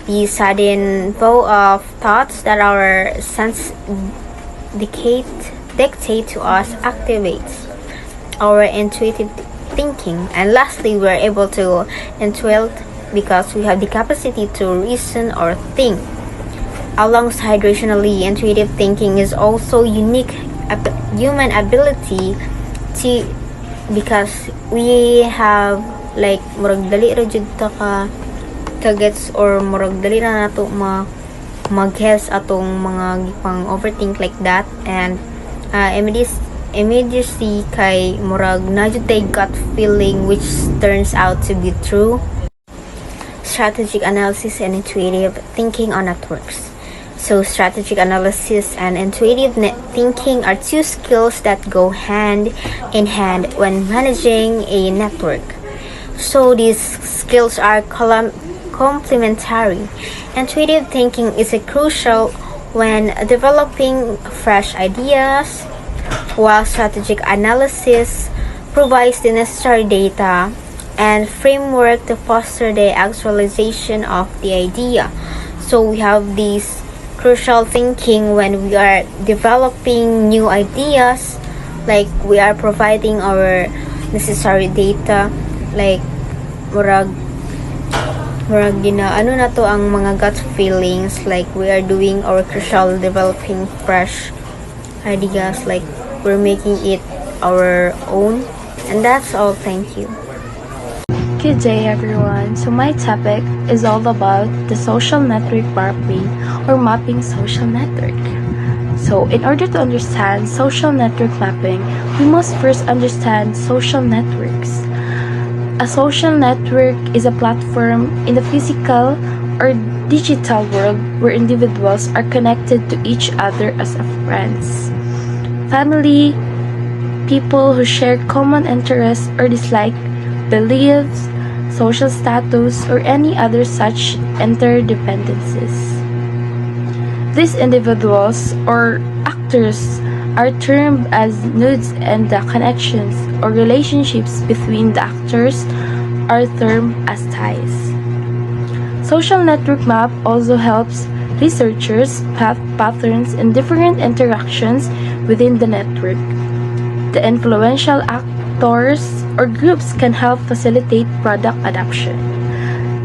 The sudden flow of thoughts that our sense dictate to us activates our intuitive thinking. And lastly, we're able to intuit because we have the capacity to reason or think. Alongside rationally, intuitive thinking is also unique human ability to, because we have like murag dali ra jud ta ka gets or murag dali na nato mag-guess atong mga gipang overthink like that, and immediacy kay murag na jud tay gut feeling which turns out to be true. Strategic analysis and intuitive thinking on networks. So strategic analysis and intuitive thinking are two skills that go hand in hand when managing a network. So these skills are complementary. Intuitive thinking is crucial when developing fresh ideas, while strategic analysis provides the necessary data and framework to foster the actualization of the idea. So we have these crucial thinking when we are developing new ideas, like we are providing our necessary data, like murag gina ano na to ang mga gut feelings, like we are doing our crucial developing fresh ideas, like we're making it our own. And that's all. Thank you. Good day, everyone. So my topic is all about the social network mapping or mapping social network. So in order to understand social network mapping, we must first understand social networks. A social network is a platform in the physical or digital world where individuals are connected to each other as friends, family, people who share common interests or dislike, beliefs, social status, or any other such interdependencies. These individuals or actors are termed as nodes, and the connections or relationships between the actors are termed as ties. Social network map also helps researchers path patterns in different interactions within the network. The influential actors or groups can help facilitate product adoption,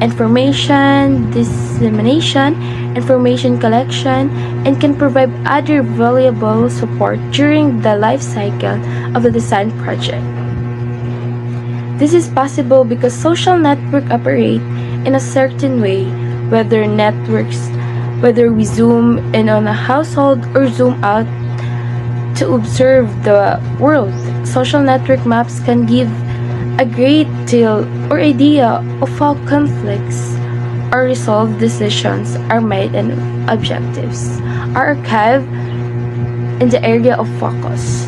information dissemination, information collection, and can provide other valuable support during the life cycle of the design project. This is possible because social networks operate in a certain way, whether we zoom in on a household or zoom out to observe the world. Social network maps can give a great deal or idea of how conflicts or resolved decisions are made and objectives are archived in the area of focus.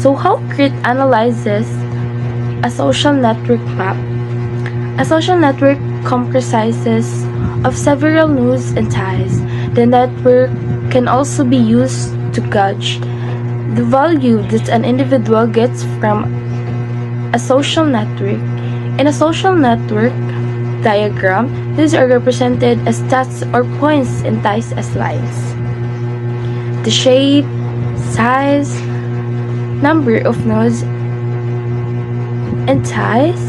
So how CRIT analyzes a social network map? A social network comprises of several nodes and ties. The network can also be used to gauge the value that an individual gets from a social network. In a social network diagram, these are represented as dots or points and ties as lines. The shape, size, number of nodes and ties,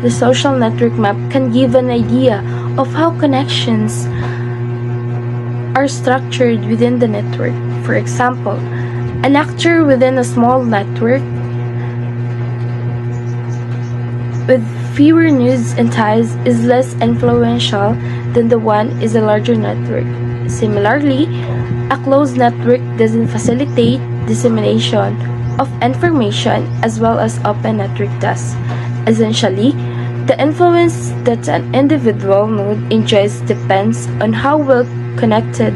the social network map can give an idea of how connections are structured within the network. For example, an actor within a small network with fewer nodes and ties is less influential than the one is a larger network. Similarly, a closed network doesn't facilitate dissemination of information as well as open network does. Essentially, the influence that an individual node enjoys depends on how well connected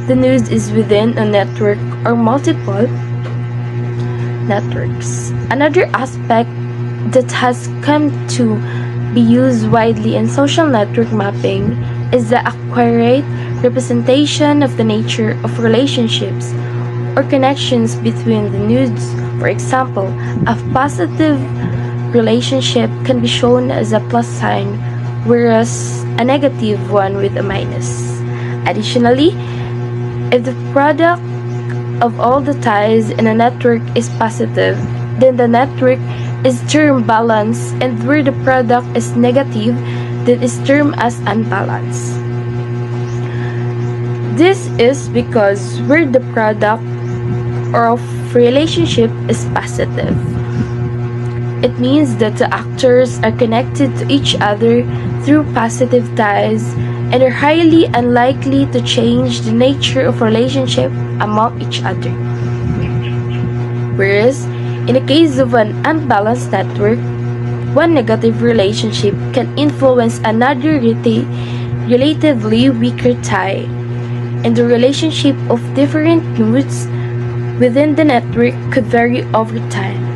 the node is within a network or multiple networks. Another aspect that has come to be used widely in social network mapping is the accurate representation of the nature of relationships or connections between the nodes. For example, a positive relationship can be shown as a plus sign, whereas a negative one with a minus. Additionally, if the product of all the ties in a network is positive, then the network is termed balanced, and where the product is negative, then is termed as unbalanced. This is because where the product or of relationship is positive, it means that the actors are connected to each other through positive ties and are highly unlikely to change the nature of relationship among each other. Whereas, in the case of an unbalanced network, one negative relationship can influence another relatively weaker tie, and the relationship of different nodes within the network could vary over time.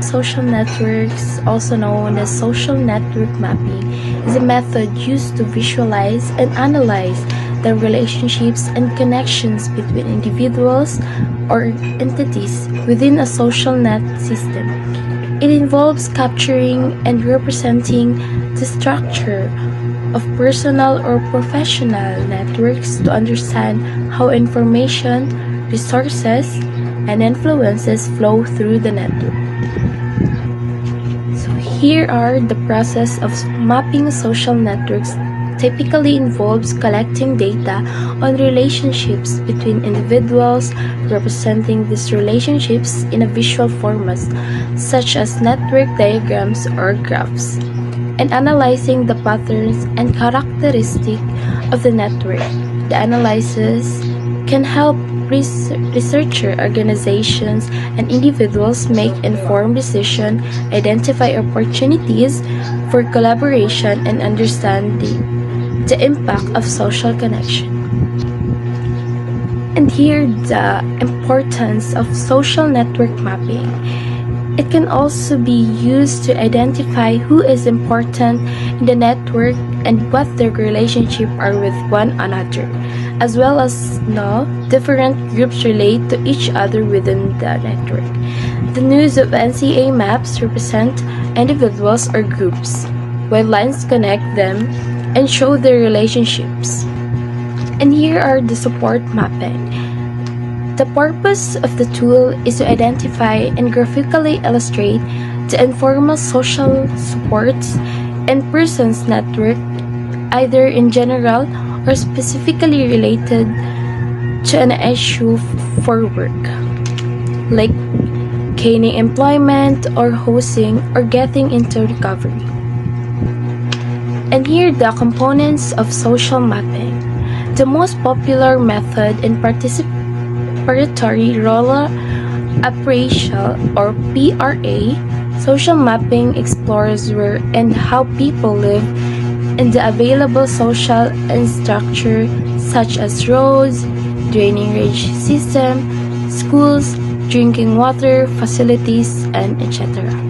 Social networks, also known as social network mapping, is a method used to visualize and analyze the relationships and connections between individuals or entities within a social net system. It involves capturing and representing the structure of personal or professional networks to understand how information, resources, and influences flow through the network. So here are the process of mapping social networks. Typically involves collecting data on relationships between individuals, representing these relationships in a visual format such as network diagrams or graphs, and analyzing the patterns and characteristics of the network. The analysis can help researcher organizations and individuals make informed decisions, identify opportunities for collaboration, and understand the impact of social connection. And here the importance of social network mapping. It can also be used to identify who is important in the network and what their relationship are with one another, as well as know different groups relate to each other within the network. The nodes of NCA maps represent individuals or groups, while lines connect them and show their relationships. And here are the support mapping. The purpose of the tool is to identify and graphically illustrate the informal social supports and persons network, either in general or specifically related to an issue for work, like gaining employment or housing or getting into recovery. And here the components of social mapping. The most popular method and preparatory rural appraisal or PRA, social mapping explores where and how people live in the available social infrastructure such as roads, drainage system, schools, drinking water facilities, and etc.